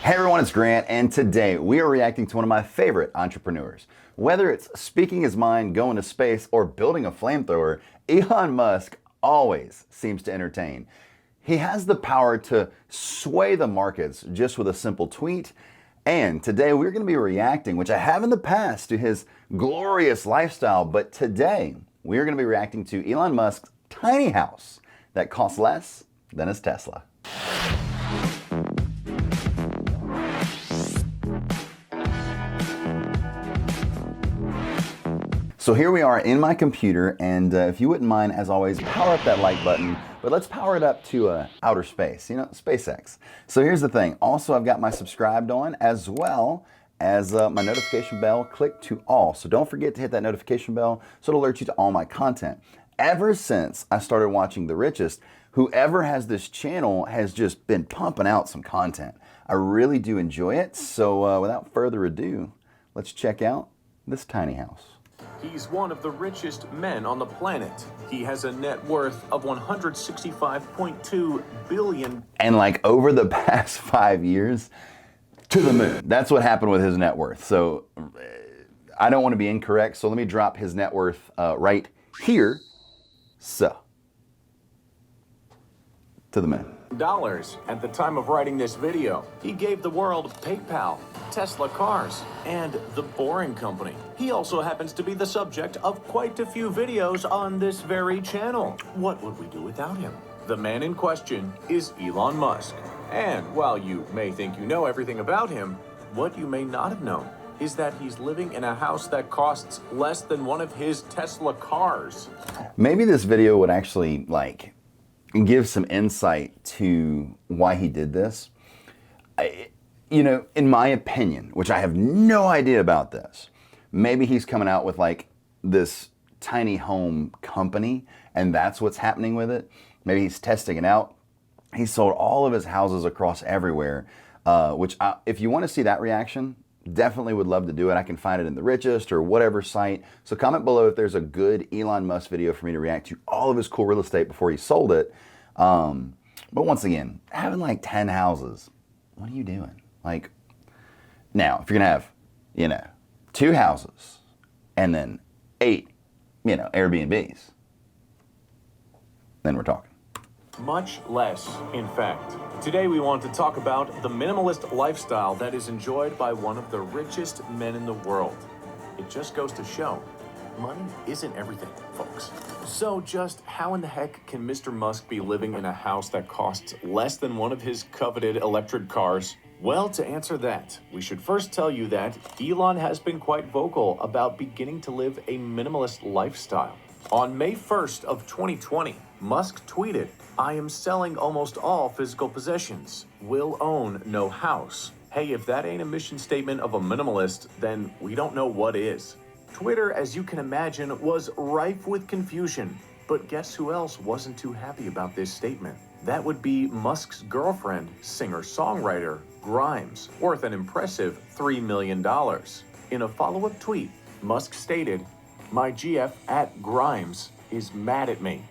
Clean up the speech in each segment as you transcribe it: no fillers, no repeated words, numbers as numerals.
Hey everyone, it's Grant, and today we are reacting to one of my favorite entrepreneurs. Whether it's speaking his mind, going to space, or building a flamethrower, Elon Musk always seems to entertain. He has the power to sway the markets just with a simple tweet. And today we're going to be reacting, which I have in the past, to his glorious lifestyle. But today we are going to be reacting to Elon Musk's tiny house that costs less than his Tesla. So here we are in my computer, and if you wouldn't mind, as always, power up that like button, but let's power it up to outer space, SpaceX. So here's the thing. Also, I've got my subscribed on, as well as my notification bell. Click to all. So don't forget to hit that notification bell so it'll alert you to all my content. Ever since I started watching The Richest, whoever has this channel has just been pumping out some content. I really do enjoy it. So without further ado, let's check out this tiny house. He's one of the richest men on the planet. He has a net worth of $165.2 billion. And like over the past 5 years, to the moon. That's what happened with his net worth. So I don't want to be incorrect, so let me drop his net worth right here. So, to the moon. Dollars at the time of writing this video. He gave the world PayPal, Tesla cars, and The Boring Company. He also happens to be the subject of quite a few videos on this very channel. What would we do without him? The man in question is Elon Musk. And while you may think you know everything about him, what you may not have known is that he's living in a house that costs less than one of his Tesla cars. Maybe this video would actually give some insight to why he did this. In my opinion, which I have no idea about this, maybe he's coming out with this tiny home company and that's what's happening with it. Maybe he's testing it out. He sold all of his houses across everywhere, if you want to see that reaction, definitely would love to do it. I can find it in The Richest or whatever site. So comment below if there's a good Elon Musk video for me to react to all of his cool real estate before he sold it. But once again, having 10 houses, what are you doing? Now, if you're gonna have, 2 houses and then 8, Airbnbs, then we're talking. Much less, in fact. Today we want to talk about the minimalist lifestyle that is enjoyed by one of the richest men in the world. It just goes to show, money isn't everything, folks. So just how in the heck can Mr. Musk be living in a house that costs less than one of his coveted electric cars? Well, to answer that, we should first tell you that Elon has been quite vocal about beginning to live a minimalist lifestyle. On May 1st of 2020, Musk tweeted, "I am selling almost all physical possessions. Will own no house." Hey, if that ain't a mission statement of a minimalist, then we don't know what is. Twitter, as you can imagine, was rife with confusion. But guess who else wasn't too happy about this statement? That would be Musk's girlfriend, singer-songwriter Grimes, worth an impressive $3 million. In a follow-up tweet, Musk stated, "My GF at Grimes is mad at me."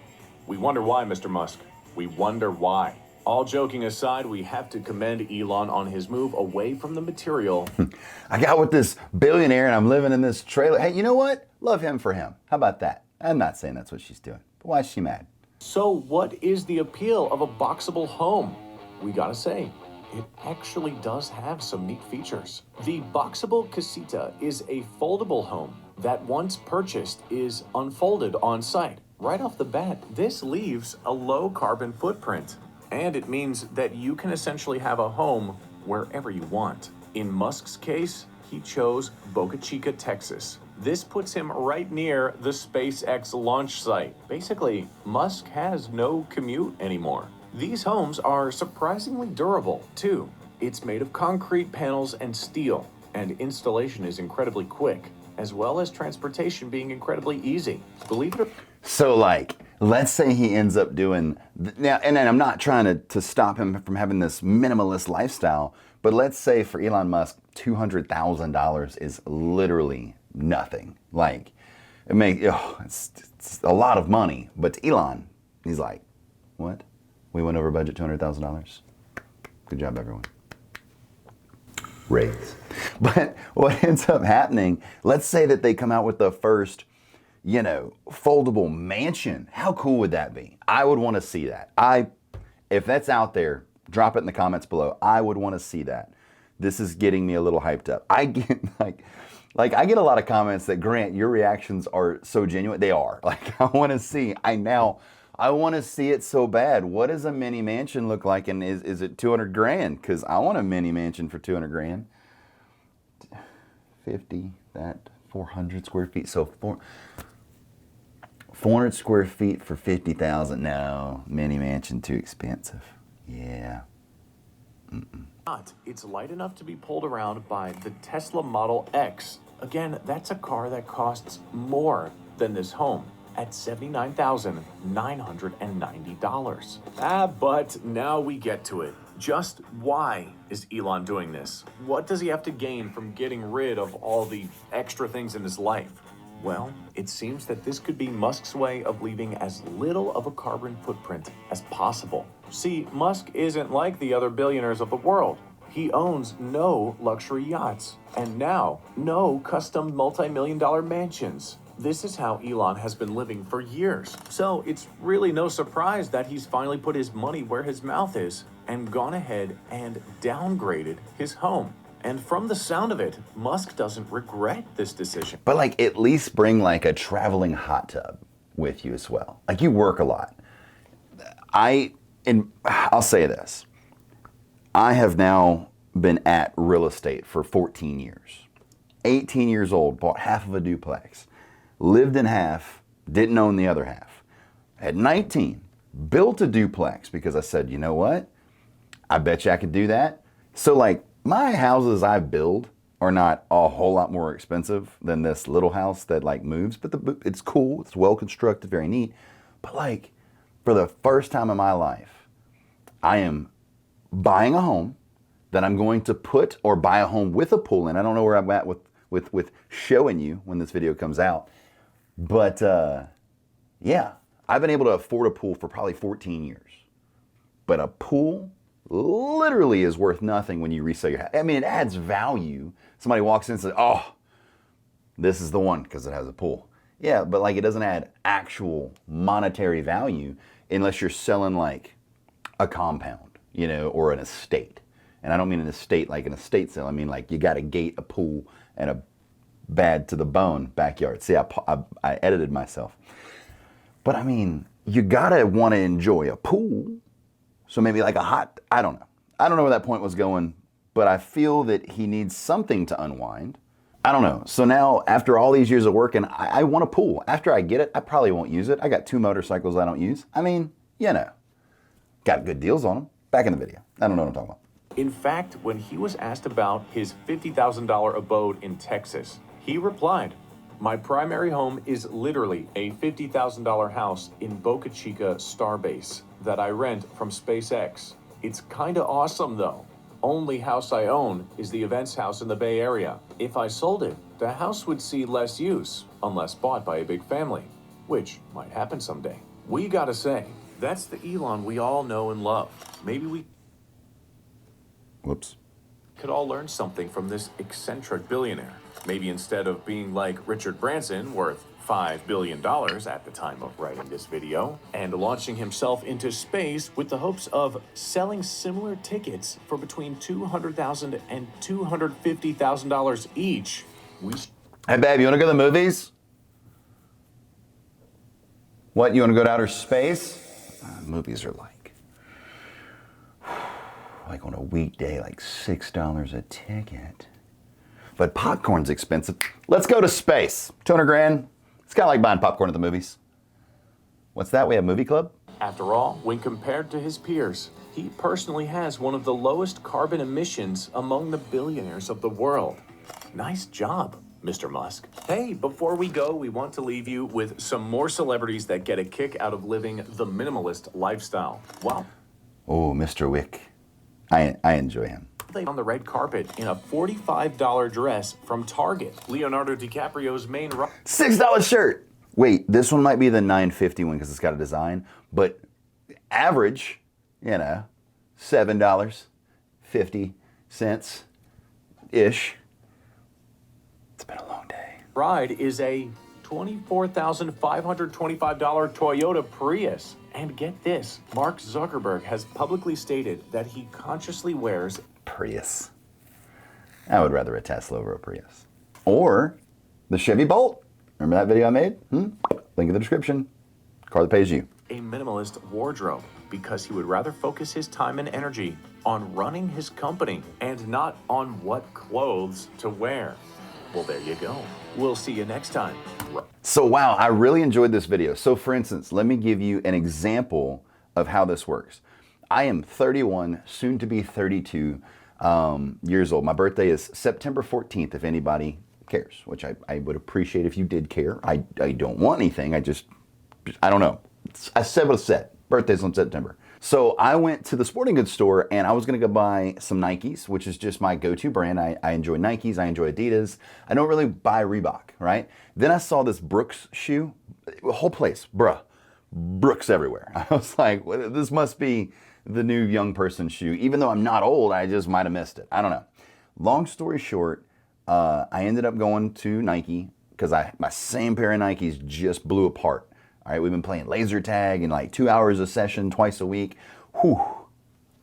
We wonder why, Mr. Musk. We wonder why. All joking aside, we have to commend Elon on his move away from the material. I got with this billionaire and I'm living in this trailer. Hey, you know what? Love him for him. How about that? I'm not saying that's what she's doing, but why is she mad? So what is the appeal of a boxable home? We gotta say, it actually does have some neat features. The Boxable Casita is a foldable home that once purchased is unfolded on site. Right off the bat, this leaves a low carbon footprint. And it means that you can essentially have a home wherever you want. In Musk's case, he chose Boca Chica, Texas. This puts him right near the SpaceX launch site. Basically, Musk has no commute anymore. These homes are surprisingly durable, too. It's made of concrete panels and steel, and installation is incredibly quick, as well as transportation being incredibly easy. Believe it or So let's say he ends up doing, now, and I'm not trying to stop him from having this minimalist lifestyle, but let's say for Elon Musk, $200,000 is literally nothing. It's a lot of money, but to Elon, he's like, what? We went over budget $200,000? Good job, everyone. raise. But what ends up happening, let's say that they come out with the first, foldable mansion. How cool would that be? I would want to see that. If that's out there, drop it in the comments below. I would want to see that. This is getting me a little hyped up. I get I get a lot of comments that, Grant, your reactions are so genuine. They are. I want to see. I want to see it so bad. What does a mini mansion look like, and is it 200 grand? Because I want a mini mansion for 200 grand. 50, that 400 square feet. So 400 square feet for 50,000. No, mini mansion too expensive. Yeah. It's light enough to be pulled around by the Tesla Model X. Again, that's a car that costs more than this home at $79,990. But now we get to it. Just why is Elon doing this? What does he have to gain from getting rid of all the extra things in his life? Well, it seems that this could be Musk's way of leaving as little of a carbon footprint as possible. See, Musk isn't like the other billionaires of the world. He owns no luxury yachts, and now no custom multi-million-dollar mansions. This is how Elon has been living for years. So it's really no surprise that he's finally put his money where his mouth is and gone ahead and downgraded his home. And from the sound of it, Musk doesn't regret this decision. But at least bring a traveling hot tub with you as well. You work a lot. I'll say this. I have now been at real estate for 14 years. 18 years old, bought half of a duplex. Lived in half, didn't own the other half. At 19, built a duplex because I said, you know what? I bet you I could do that. So my houses I build are not a whole lot more expensive than this little house that moves, but it's cool, it's well constructed, very neat. But for the first time in my life, I am buying a home that I'm going to put, or buy a home with a pool in. I don't know where I'm at with showing you when this video comes out. But yeah, I've been able to afford a pool for probably 14 years. But a pool literally is worth nothing when you resell your house. I mean, it adds value. Somebody walks in and says, oh, this is the one because it has a pool. Yeah, but it doesn't add actual monetary value unless you're selling a compound, or an estate. And I don't mean an estate like an estate sale. I mean you got a gate, a pool, and a bad to the bone backyard. See, I edited myself. But I mean, you gotta want to enjoy a pool. So maybe I don't know. I don't know where that point was going, but I feel that he needs something to unwind. I don't know. So now, after all these years of working, I want a pool. After I get it, I probably won't use it. I got 2 motorcycles I don't use. I mean, got good deals on them. Back in the video. I don't know what I'm talking about. In fact, when he was asked about his $50,000 abode in Texas, he replied, "My primary home is literally a $50,000 house in Boca Chica Starbase that I rent from SpaceX. It's kinda awesome though. Only house I own is the events house in the Bay Area. If I sold it, the house would see less use unless bought by a big family, which might happen someday." We gotta say, that's the Elon we all know and love. Maybe we could all learn something from this eccentric billionaire. Maybe instead of being like Richard Branson, worth $5 billion at the time of writing this video, and launching himself into space with the hopes of selling similar tickets for between $200,000 and $250,000 each. Hey babe, you wanna go to the movies? What, you wanna go to outer space? Movies are on a weekday, $6 a ticket. But popcorn's expensive. Let's go to space. 200 grand. It's kind of like buying popcorn at the movies. What's that? We have movie club? After all, when compared to his peers, he personally has one of the lowest carbon emissions among the billionaires of the world. Nice job, Mr. Musk. Hey, before we go, we want to leave you with some more celebrities that get a kick out of living the minimalist lifestyle. Wow. Oh, Mr. Wick. I enjoy him. They on the red carpet in a $45 dress from Target. Leonardo DiCaprio's main $6 shirt. Wait, this one might be the $9.50 one because it's got a design, but average, $7.50. ish. It's been a long day. Ride is a $24,525 Toyota Prius. And get this, Mark Zuckerberg has publicly stated that he consciously wears Prius. I would rather a Tesla over a Prius. Or the Chevy Bolt. Remember that video I made? Link in the description. Car that pays you. a minimalist wardrobe because he would rather focus his time and energy on running his company and not on what clothes to wear. Well, there you go. We'll see you next time. So wow, I really enjoyed this video. So for instance, let me give you an example of how this works. I am 31, soon to be 32 years old. My birthday is September 14th, if anybody cares, which I would appreciate if you did care. I don't want anything, I don't know. I said what I said, birthday's on September. So I went to the sporting goods store and I was gonna go buy some Nikes, which is just my go-to brand. I enjoy Nikes, I enjoy Adidas. I don't really buy Reebok, right? Then I saw this Brooks shoe, the whole place, Brooks everywhere. I was like, well, this must be the new young person shoe. Even though I'm not old, I just might've missed it. I don't know. Long story short, I ended up going to Nike because my same pair of Nikes just blew apart. All right, we've been playing laser tag in like 2 hours a session, twice a week. Whew,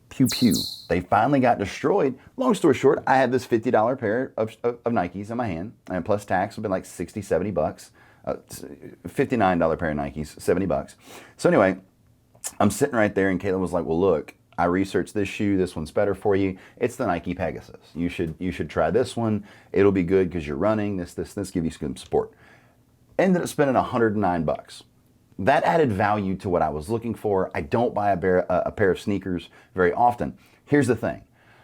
pew pew. They finally got destroyed. Long story short, I had this $50 pair of Nikes in my hand, and plus tax would have been like 60, 70 bucks. $59 pair of Nikes, 70 bucks. So anyway, I'm sitting right there and Caitlin was like, well, look, I researched this shoe. This one's better for you. It's the Nike Pegasus. You should try this one. It'll be good because you're running. This give you some support. Ended up spending 109 bucks. That added value to what I was looking for. I don't buy a pair of sneakers very often. Here's the thing.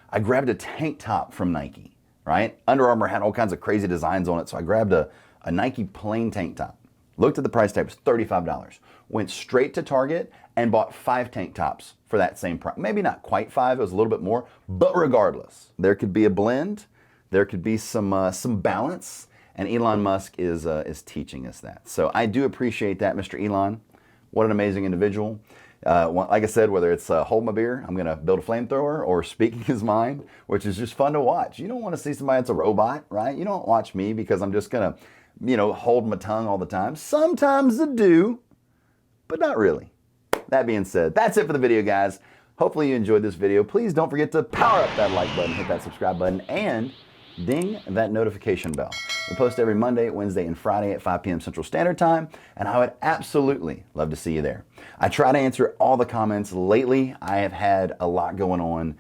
I grabbed a tank top from Nike, right? Under Armour had all kinds of crazy designs on it, so I grabbed a Nike plain tank top. Looked at the price tag, it was $35. Went straight to Target and bought 5 tank tops for that same price. Maybe not quite 5, it was a little bit more, but regardless, there could be a blend, there could be some balance, and Elon Musk is teaching us that. So I do appreciate that, Mr. Elon. What an amazing individual. Like I said, whether it's hold my beer, I'm gonna build a flamethrower, or speaking his mind, which is just fun to watch. You don't wanna see somebody that's a robot, right? You don't watch me because I'm just gonna, hold my tongue all the time. Sometimes I do, but not really. That being said, that's it for the video, guys. Hopefully you enjoyed this video. Please don't forget to power up that like button, hit that subscribe button, and ding that notification bell. We post every Monday, Wednesday, and Friday at 5 p.m. Central Standard Time, and I would absolutely love to see you there. I try to answer all the comments. Lately, I have had a lot going on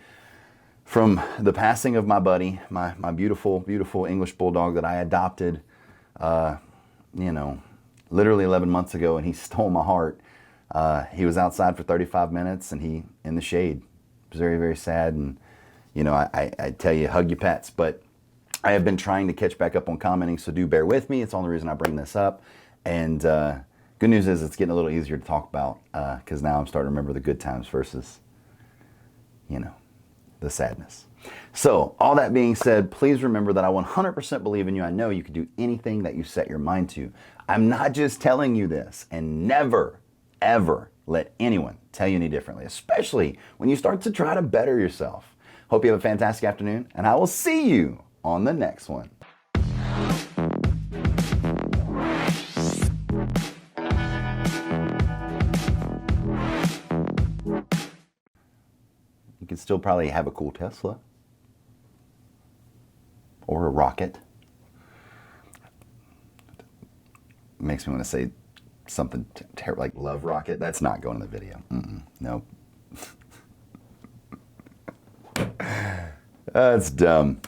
from the passing of my buddy, my beautiful, beautiful English Bulldog that I adopted, literally 11 months ago, and he stole my heart. He was outside for 35 minutes, and he in the shade. It was very, very sad, and I tell you, hug your pets, but I have been trying to catch back up on commenting, so do bear with me. It's the only reason I bring this up. And good news is it's getting a little easier to talk about because now I'm starting to remember the good times versus, the sadness. So all that being said, please remember that I 100% believe in you. I know you can do anything that you set your mind to. I'm not just telling you this, and never, ever let anyone tell you any differently, especially when you start to try to better yourself. Hope you have a fantastic afternoon, and I will see you on the next one. You can still probably have a cool Tesla or a rocket. Makes me want to say something terrible like love rocket. That's not going in the video. Nope. That's dumb.